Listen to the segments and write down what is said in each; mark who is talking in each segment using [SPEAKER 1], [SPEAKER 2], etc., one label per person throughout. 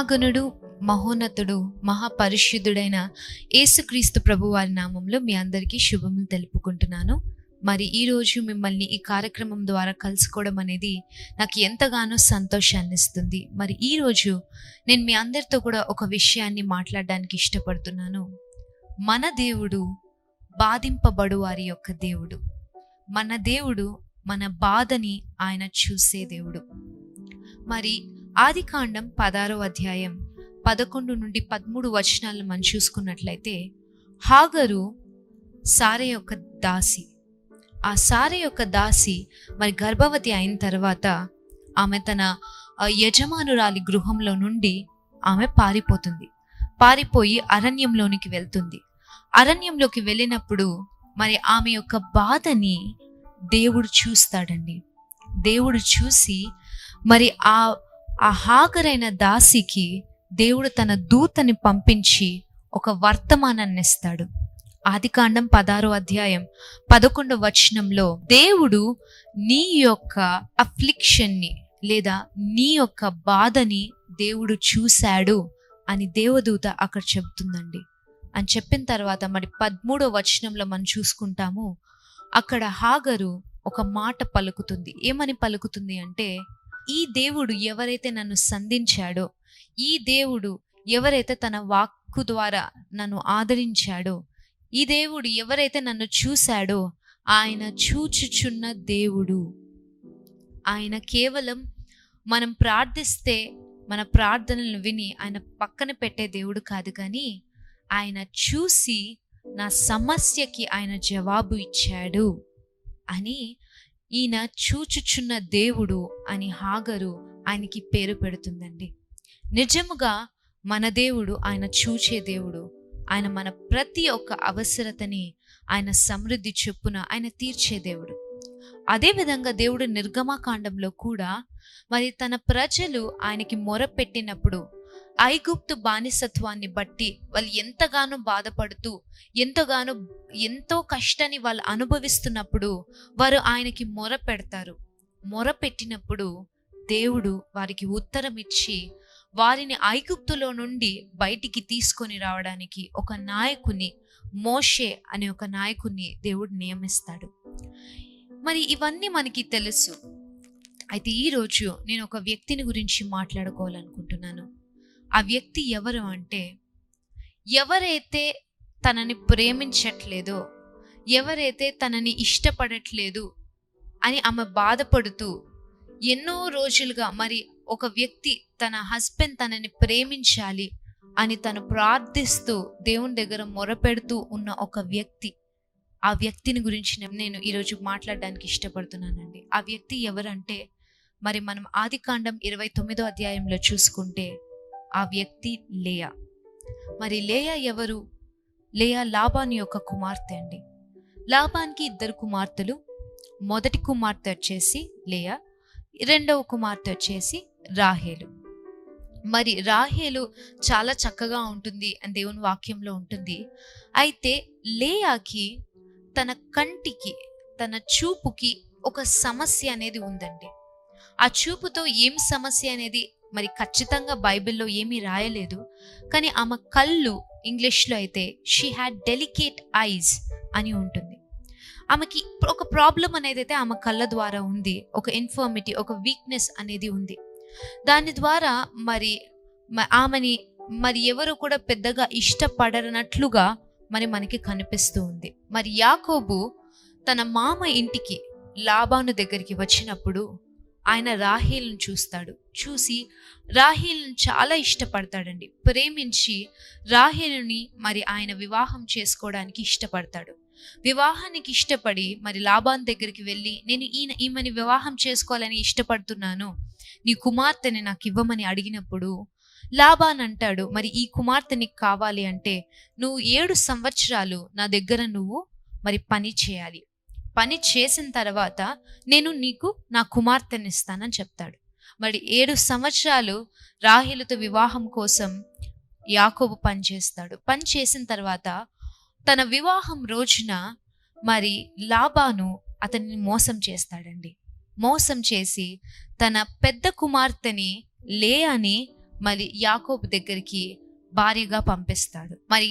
[SPEAKER 1] మహాగణుడు, మహోన్నతుడు, మహాపరిశుద్ధుడైన యేసుక్రీస్తు ప్రభు వారి నామంలో మీ అందరికీ శుభములు తెలుపుకుంటున్నాను. మరి ఈరోజు మిమ్మల్ని ఈ కార్యక్రమం ద్వారా కలుసుకోవడం అనేది నాకు ఎంతగానో సంతోషాన్ని ఇస్తుంది. మరి ఈరోజు నేను మీ అందరితో కూడా ఒక విషయాన్ని మాట్లాడడానికి ఇష్టపడుతున్నాను. మన దేవుడు బాధింపబడు వారి యొక్క దేవుడు. మన దేవుడు మన బాధని ఆయన చూసే దేవుడు. మరి ఆదికాండం 16వ అధ్యాయం 11 నుండి 13 వచనాలను మనం చూసుకున్నట్లయితే, హాగరు సారే యొక్క దాసి. ఆ సారే యొక్క దాసి మరి గర్భవతి అయిన తర్వాత ఆమె తన యజమానురాలి గృహంలో నుండి ఆమె పారిపోయి అరణ్యంలోనికి వెళ్తుంది. అరణ్యంలోకి వెళ్ళినప్పుడు మరి ఆమె యొక్క బాధని దేవుడు చూస్తాడండి. దేవుడు చూసి మరి ఆ హాగరైన దాసికి దేవుడు తన దూతని పంపించి ఒక వర్తమానాన్ని ఇస్తాడు. ఆదికాండం 16వ అధ్యాయం 11వ వచనంలో, దేవుడు నీ యొక్క అఫ్లిక్షన్ని లేదా నీ యొక్క బాధని దేవుడు చూశాడు అని దేవదూత అక్కడ చెబుతుందండి. అని చెప్పిన తర్వాత మరి 13వ వచనంలో మనం చూసుకుంటాము, అక్కడ హాగరు ఒక మాట పలుకుతుంది. ఏమని పలుకుతుంది అంటే, ఈ దేవుడు ఎవరైతే నన్ను సంధించాడో, ఈ దేవుడు ఎవరైతే తన వాక్కు ద్వారా నన్ను ఆదరించాడో, ఈ దేవుడు ఎవరైతే నన్ను చూశాడో, ఆయన చూచుచున్న దేవుడు. ఆయన కేవలం మనం ప్రార్థిస్తే మన ప్రార్థనలను విని ఆయన పక్కన పెట్టే దేవుడు కాదు, కానీ ఆయన చూసి నా సమస్యకి ఆయన జవాబు ఇచ్చాడు అని, ఈయన చూచుచున్న దేవుడు అని హాగరు ఆయనకి పేరు పెడుతుందండి. నిజముగా మన దేవుడు ఆయన చూచే దేవుడు. ఆయన మన ప్రతి ఒక్క అవసరతని ఆయన సమృద్ధి చొప్పున ఆయన తీర్చే దేవుడు. అదేవిధంగా దేవుడు నిర్గమకాండంలో కూడా మరి తన ప్రజలు ఆయనకి మొరపెట్టినప్పుడు, ఐగుప్తు బానిసత్వాన్ని బట్టి వాళ్ళు ఎంతగానో బాధపడుతూ ఎంతో కష్టాన్ని వాళ్ళు అనుభవిస్తున్నప్పుడు వారు ఆయనకి మొరపెట్టినప్పుడు దేవుడు వారికి ఉత్తరం ఇచ్చి వారిని ఐగుప్తులో నుండి బయటికి తీసుకొని రావడానికి ఒక నాయకుని, మోషే అనే ఒక నాయకుని దేవుడు నియమిస్తాడు. మరి ఇవన్నీ మనకి తెలుసు. అయితే ఈరోజు నేను ఒక వ్యక్తిని గురించి మాట్లాడుకోవాలనుకుంటున్నాను. ఆ వ్యక్తి ఎవరు అంటే, ఎవరైతే తనని ప్రేమించట్లేదో, ఎవరైతే తనని ఇష్టపడట్లేదు అని ఆమె బాధపడుతూ ఎన్నో రోజులుగా, మరి ఒక వ్యక్తి తన హస్బెండ్ తనని ప్రేమించాలి అని తను ప్రార్థిస్తూ దేవుని దగ్గర మొరపెడుతూ ఉన్న ఒక వ్యక్తి, ఆ వ్యక్తిని గురించి నేను ఈరోజు మాట్లాడడానికి ఇష్టపడుతున్నానండి. ఆ వ్యక్తి ఎవరంటే, మరి మనం ఆదికాండం 29వ అధ్యాయంలో చూసుకుంటే ఆ వ్యక్తి లేయా. మరి లేయా ఎవరు? లేయా లాబాను యొక్క కుమార్తె అండి. లాబాన్కి 2 కుమార్తెలు. మొదటి కుమార్తె వచ్చేసి లేయా, రెండవ కుమార్తె వచ్చేసి రాహేలు. మరి రాహేలు చాలా చక్కగా ఉంటుంది అని దేవుని వాక్యంలో ఉంటుంది. అయితే లేయాకి తన కంటికి, తన చూపుకి ఒక సమస్య అనేది ఉందండి. ఆ చూపుతో ఏం సమస్య అనేది మరి ఖచ్చితంగా బైబిల్లో ఏమీ రాయలేదు, కానీ ఆమె కళ్ళు, ఇంగ్లీష్లో అయితే షీ హ్యాడ్ డెలికేట్ ఐస్ అని ఉంటుంది. ఆమెకి ఒక ప్రాబ్లం అనేది అయితే ఆమె కళ్ళ ద్వారా ఉంది. ఒక ఇన్ఫర్మిటీ, ఒక వీక్నెస్ అనేది ఉంది. దాని ద్వారా మరి ఆమెని మరి ఎవరు కూడా పెద్దగా ఇష్టపడనట్లుగా మరి మనకి కనిపిస్తూ ఉంది. మరి యాకోబు తన మామ ఇంటికి లాబాను దగ్గరికి వచ్చినప్పుడు ఆయన రాహేలును చూస్తాడు. చూసి రాహేలును చాలా ఇష్టపడతాడండి. ప్రేమించి రాహేలుని మరి ఆయన వివాహం చేసుకోవడానికి ఇష్టపడతాడు. వివాహానికి ఇష్టపడి మరి లాబాన్ దగ్గరికి వెళ్ళి, నేను ఈమెని వివాహం చేసుకోవాలని ఇష్టపడుతున్నాను, నీ కుమార్తెని నాకు ఇవ్వమని అడిగినప్పుడు లాబాన్ అంటాడు, మరి ఈ కుమార్తె నీకు కావాలి అంటే నువ్వు 7 సంవత్సరాలు నా దగ్గర నువ్వు మరి పని చేయాలి. పని చేసిన తర్వాత నేను నీకు నా కుమార్తెని ఇస్తానని చెప్తాడు. మరి 7 సంవత్సరాలు రాహేలుతో వివాహం కోసం యాకోబు పనిచేస్తాడు. పని చేసిన తర్వాత తన వివాహం రోజున మరి లాబాను అతన్ని మోసం చేస్తాడండి. మోసం చేసి తన పెద్ద కుమార్తెని లేయాని మరి యాకోబు దగ్గరికి భార్యగా పంపిస్తాడు. మరి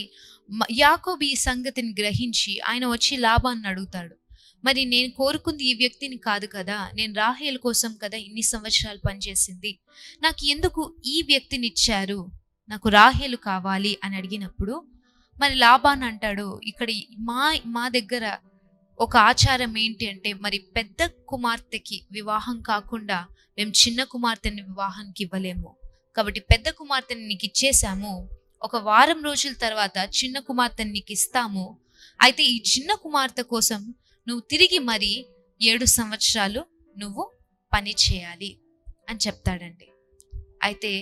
[SPEAKER 1] యాకోబు ఈ సంగతిని గ్రహించి ఆయన వచ్చి లాబాన్ని అడుగుతాడు, మరి నేను కోరుకుంది ఈ వ్యక్తిని కాదు కదా, నేను రాహేలు కోసం కదా ఇన్ని సంవత్సరాలు పనిచేసింది, నాకు ఎందుకు ఈ వ్యక్తిని ఇచ్చారు, నాకు రాహేలు కావాలి అని అడిగినప్పుడు మరి లాబాన్ అంటాడు, ఇక్కడ మా దగ్గర ఒక ఆచారం ఏంటి అంటే, మరి పెద్ద కుమార్తెకి వివాహం కాకుండా మేము చిన్న కుమార్తెని వివాహానికి ఇవ్వలేము, కాబట్టి పెద్ద కుమార్తెని నీకు ఇచ్చేసాము, ఒక వారం రోజుల తర్వాత చిన్న కుమార్తెని నీకు ఇస్తాము, అయితే ఈ చిన్న కుమార్తె కోసం నువ్వు తిరిగి మరి 7 సంవత్సరాలు నువ్వు పని చేయాలి అని చెప్తాడండి. అయితే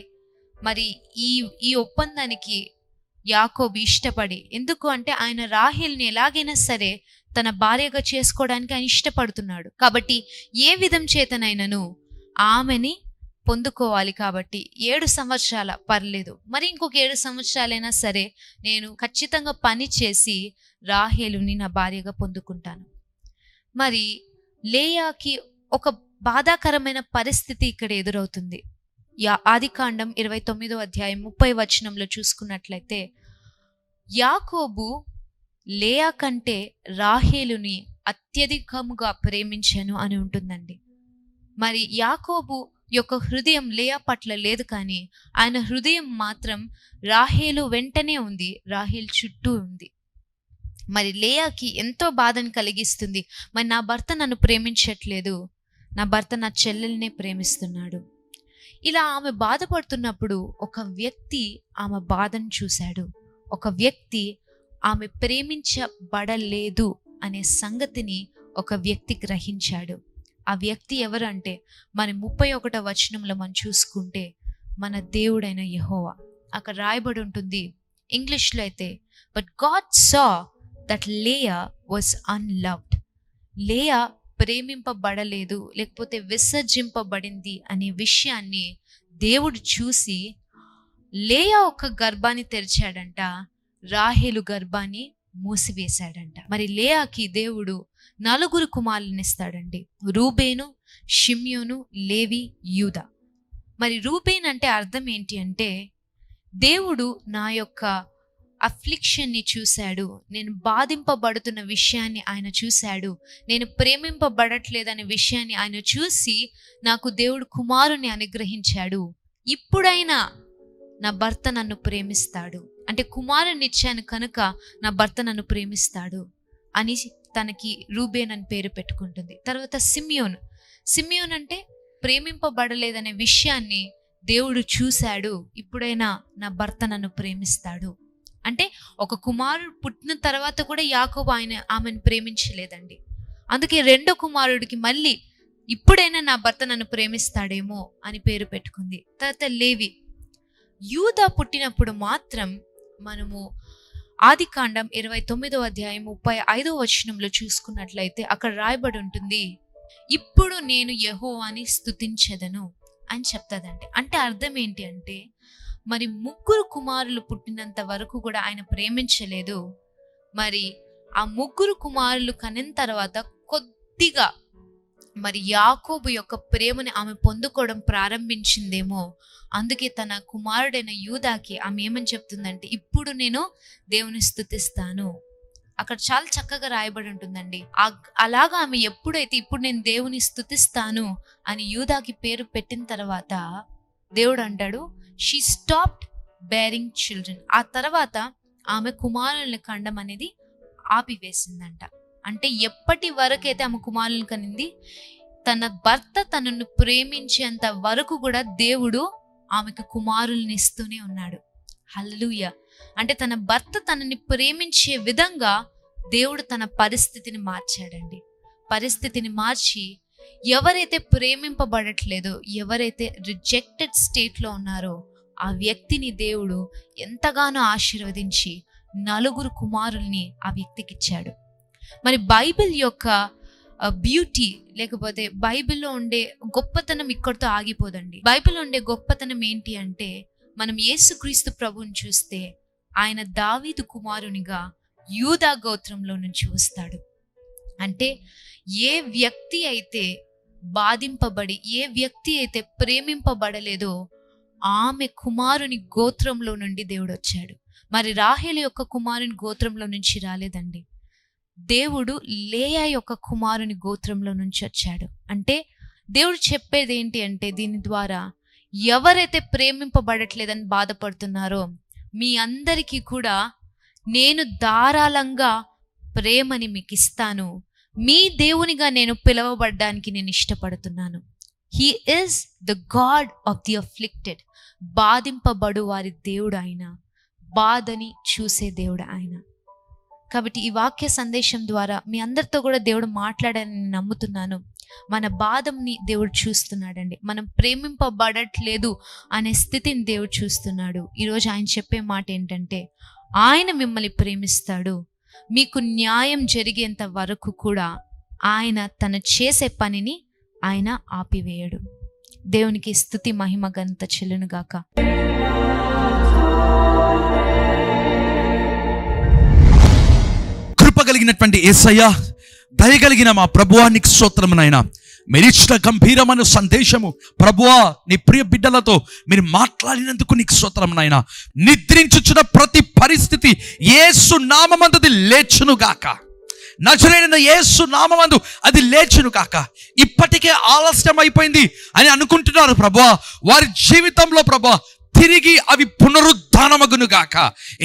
[SPEAKER 1] మరి ఈ ఒప్పందానికి యాకోబు ఇష్టపడి, ఎందుకు అంటే ఆయన రాహేల్ని ఎలాగైనా సరే తన భార్యగా చేసుకోవడానికి ఆయన ఇష్టపడుతున్నాడు, కాబట్టి ఏ విధం చేతనైనను ఆమెని పొందుకోవాలి, కాబట్టి 7 సంవత్సరాల పర్లేదు, మరి ఇంకొక 7 సంవత్సరాలైనా సరే నేను ఖచ్చితంగా పని చేసి రాహేలుని నా భార్యగా పొందుకుంటాను. మరి లేయాకి ఒక బాధాకరమైన పరిస్థితి ఇక్కడ ఎదురవుతుంది. ఆదికాండం 29వ అధ్యాయం 30వ వచనంలో చూసుకున్నట్లయితే, యాకోబు లేయా కంటే రాహేలుని అత్యధికముగా ప్రేమించాను అని ఉంటుందండి. మరి యాకోబు యొక్క హృదయం లేయా పట్ల లేదు, కానీ ఆయన హృదయం మాత్రం రాహేలు వెంటనే ఉంది, రాహేల్ చుట్టూ ఉంది. మరి లేయాకి ఎంతో బాధను కలిగిస్తుంది, మరి నా భర్త నన్ను ప్రేమించట్లేదు, నా భర్త నా చెల్లెల్నే ప్రేమిస్తున్నాడు. ఇలా ఆమె బాధపడుతున్నప్పుడు ఒక వ్యక్తి ఆమె బాధను చూశాడు, ఒక వ్యక్తి ఆమె ప్రేమించబడలేదు అనే సంగతిని ఒక వ్యక్తి గ్రహించాడు. ఆ వ్యక్తి ఎవరంటే మన 31వ వచనంలో మనం చూసుకుంటే మన దేవుడైన యెహోవా. అక్కడ రాయబడి ఉంటుంది ఇంగ్లీష్లో అయితే, but God saw that Leah was unloved. Leah ప్రేమింపబడలేదు లేకపోతే విసర్జింపబడింది అనే విషయాన్ని దేవుడు చూసి లేయా ఒక గర్భాన్ని తెరిచాడంట, రాహేలు గర్భాన్ని మూసివేశాడంట. మరి లేయాకి దేవుడు 4 కుమారులను ఇస్తాడండి, రూబేను, షిమ్యోను, లేవి, యూదా. మరి రూబేన్ అంటే అర్థం ఏంటి అంటే, దేవుడు నా యొక్క అఫ్లిక్షన్ని చూశాడు, నేను బాధింపబడుతున్న విషయాన్ని ఆయన చూశాడు, నేను ప్రేమింపబడట్లేదనే విషయాన్ని ఆయన చూసి నాకు దేవుడు కుమారుని అనుగ్రహించాడు, ఇప్పుడైనా నా భర్త నన్ను ప్రేమిస్తాడు, అంటే కుమారుని ఇచ్చాను కనుక నా భర్త నన్ను ప్రేమిస్తాడు అని తనకి రూబేన్ అని పేరు పెట్టుకుంటుంది. తర్వాత సిమియోన్ అంటే ప్రేమింపబడలేదనే విషయాన్ని దేవుడు చూశాడు, ఇప్పుడైనా నా భర్త నన్ను ప్రేమిస్తాడు. అంటే ఒక కుమారుడు పుట్టిన తర్వాత కూడా యాకోబు ఆమెను ప్రేమించలేదండి, అందుకే 2వ కుమారుడికి మళ్ళీ ఇప్పుడైనా నా భర్త నన్ను ప్రేమిస్తాడేమో అని పేరు పెట్టుకుంది. తర్వాత లేవి. యూదా పుట్టినప్పుడు మాత్రం మనము ఆదికాండం 29వ అధ్యాయం 35వ వచనంలో చూసుకున్నట్లయితే అక్కడ రాయబడి ఉంటుంది, ఇప్పుడు నేను యెహోవాని స్తుతించెదను అని చెప్తాదండి. అంటే అర్థం ఏంటి అంటే, మరి 3 కుమారులు పుట్టినంత వరకు కూడా ఆయన ప్రేమించలేదు, మరి ఆ 3 కుమారులు కనిన తర్వాత కొద్దిగా మరి యాకోబు యొక్క ప్రేమని ఆమె పొందుకోవడం ప్రారంభించిందేమో, అందుకే తన కుమారుడైన యూదాకి ఆమె ఏమని చెప్తుందంటే, ఇప్పుడు నేను దేవుని స్తుతిస్తాను. అక్కడ చాలా చక్కగా రాయబడి ఉంటుందండి. అలాగా ఆమె ఎప్పుడైతే ఇప్పుడు నేను దేవుని స్తుతిస్తాను అని యూదాకి పేరు పెట్టిన తర్వాత దేవుడు అంటాడు, షీ స్టాప్డ్ బేరింగ్ చిల్డ్రన్. ఆ తర్వాత ఆమె కుమారుల్ని కండం అనేది ఆపివేసిందంట. అంటే ఎప్పటి వరకైతే ఆమె కుమారులను కనింది, తన భర్త తనను ప్రేమించేంత వరకు కూడా దేవుడు ఆమెకు కుమారుల్ని ఇస్తూనే ఉన్నాడు. హల్లెలూయా. అంటే తన భర్త తనని ప్రేమించే విధంగా దేవుడు తన పరిస్థితిని మార్చాడండి. పరిస్థితిని మార్చి ఎవరైతే ప్రేమింపబడట్లేదో, ఎవరైతే రిజెక్టెడ్ స్టేట్లో ఉన్నారో ఆ వ్యక్తిని దేవుడు ఎంతగానో ఆశీర్వదించి 4 కుమారుల్ని ఆ వ్యక్తికి ఇచ్చాడు. మరి బైబిల్ యొక్క బ్యూటీ లేకపోతే బైబిల్లో ఉండే గొప్పతనం ఇక్కడితో ఆగిపోదండి. బైబిల్లో ఉండే గొప్పతనం ఏంటి అంటే, మనం యేసుక్రీస్తు ప్రభువుని చూస్తే ఆయన దావీదు కుమారునిగా యూదా గోత్రంలో నుంచి వస్తాడు. అంటే ఏ వ్యక్తి అయితే బాధింపబడి, ఏ వ్యక్తి అయితే ప్రేమింపబడలేదో ఆమె కుమారుని గోత్రంలో నుండి దేవుడు వచ్చాడు. మరి రాహేలు యొక్క కుమారుని గోత్రంలో నుంచి రాలేదండి. దేవుడు లేయా యొక్క కుమారుని గోత్రంలో నుంచి వచ్చాడు. అంటే దేవుడు చెప్పేది ఏంటి అంటే, దీని ద్వారా ఎవరైతే ప్రేమింపబడట్లేదని బాధపడుతున్నారో మీ అందరికీ కూడా నేను ధారాళంగా ప్రేమని మీకు ఇస్తాను. మీ దేవునిగా నేను పిలవబడ్డానికి నేను ఇష్టపడుతున్నాను. He is the God of the afflicted. బాధింపబడు వారి దేవుడు ఆయన, బాధని చూసే దేవుడు ఆయన. కాబట్టి ఈ వాక్య సందేశం ద్వారా మీ అందరితో కూడా దేవుడు మాట్లాడాలని నమ్ముతున్నాను. మన బాధని దేవుడు చూస్తున్నాడండి. మనం ప్రేమింపబడట్లేదు అనే స్థితిని దేవుడు చూస్తున్నాడు. ఈరోజు ఆయన చెప్పే మాట ఏంటంటే, ఆయన మిమ్మల్ని ప్రేమిస్తాడు. మీకు న్యాయం జరిగేంత వరకు కూడా ఆయన తను చేసే పనిని ఆయన ఆపివేయడు. దేవునికి స్తుతి మహిమ ఘనత చెల్లును గాక.
[SPEAKER 2] కృప కలిగినటువంటి యేసయ్య, దయగలిగిన మా ప్రభువా నీకు స్తోత్రము నాయనా. మీరిచ్చిన గంభీరమైన సందేశము ప్రభువా, నీ ప్రియ బిడ్డలతో మీరు మాట్లాడినందుకు నీకు స్తోత్రం నాయనా. నిద్రించుచున్న ప్రతి పరిస్థితి యేసు నామమందు అది లేచును గాక. నజరేయుడైన యేసు నామమందు అది లేచును గాక. ఇప్పటికే ఆలస్యం అయిపోయింది అని అనుకుంటున్నారు ప్రభువా, వారి జీవితంలో ప్రభువా తిరిగి అవి పునరుద్ధానమగును గాక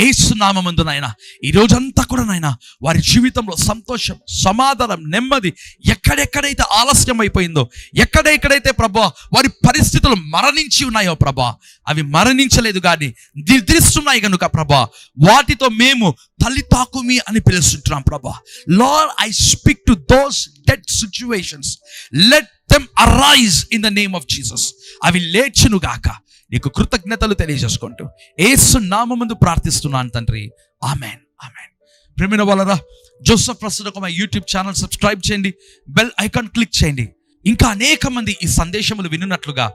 [SPEAKER 2] యేసు నామమందు నాయనా. ఈ రోజంతా కూడా నాయనా వారి జీవితంలో సంతోషం, సమాధానం, నెమ్మది ఎక్కడెక్కడైతే ఆలస్యం అయిపోయిందో, ఎక్కడెక్కడైతే ప్రభువా వారి పరిస్థితులు మరణించి ఉన్నాయో ప్రభువా, అవి మరణించలేదు కానీ నిద్రిస్తున్నాయి కనుక ప్రభువా, వాటితో మేము తల్లితాకుమి అని పిలుస్తుంటున్నాం ప్రభువా. Lord, I speak to those dead situations, let them arise in the name of Jesus. అవి లేచును గాక. నీకు కృతజ్ఞతలు తెలియజేసుకుంటూ యేసు నామముందు ప్రార్థిస్తున్నాను తండ్రి. Amen, amen. ప్రేమైన వాళ్ళరా, జోసెఫ్ ప్రస్తుతం మా యూట్యూబ్ ఛానల్ సబ్స్క్రైబ్ చేయండి, బెల్ ఐకాన్ క్లిక్ చేయండి. ఇంకా అనేక మంది ఈ సందేశములు వినున్నట్లుగా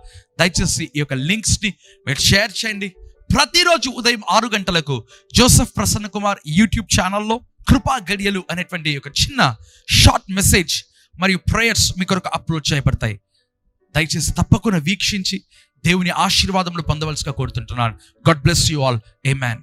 [SPEAKER 2] దయచేసి ఈ యొక్క లింక్స్ని మీరు షేర్ చేయండి. ప్రతిరోజు ఉదయం 6 గంటలకు జోసెఫ్ ప్రసన్న కుమార్ యూట్యూబ్ ఛానల్లో కృపా గడియలు అనేటువంటి ఒక చిన్న షార్ట్ మెసేజ్ మరియు ప్రేయర్స్ మీ కొరకు అప్లోడ్ చేయబడతాయి. దయచేసి తప్పకుండా వీక్షించి దేవుని ఆశీర్వాదములు పొందవలసిగా కోరుతుంటున్నాను. God bless you all. Amen.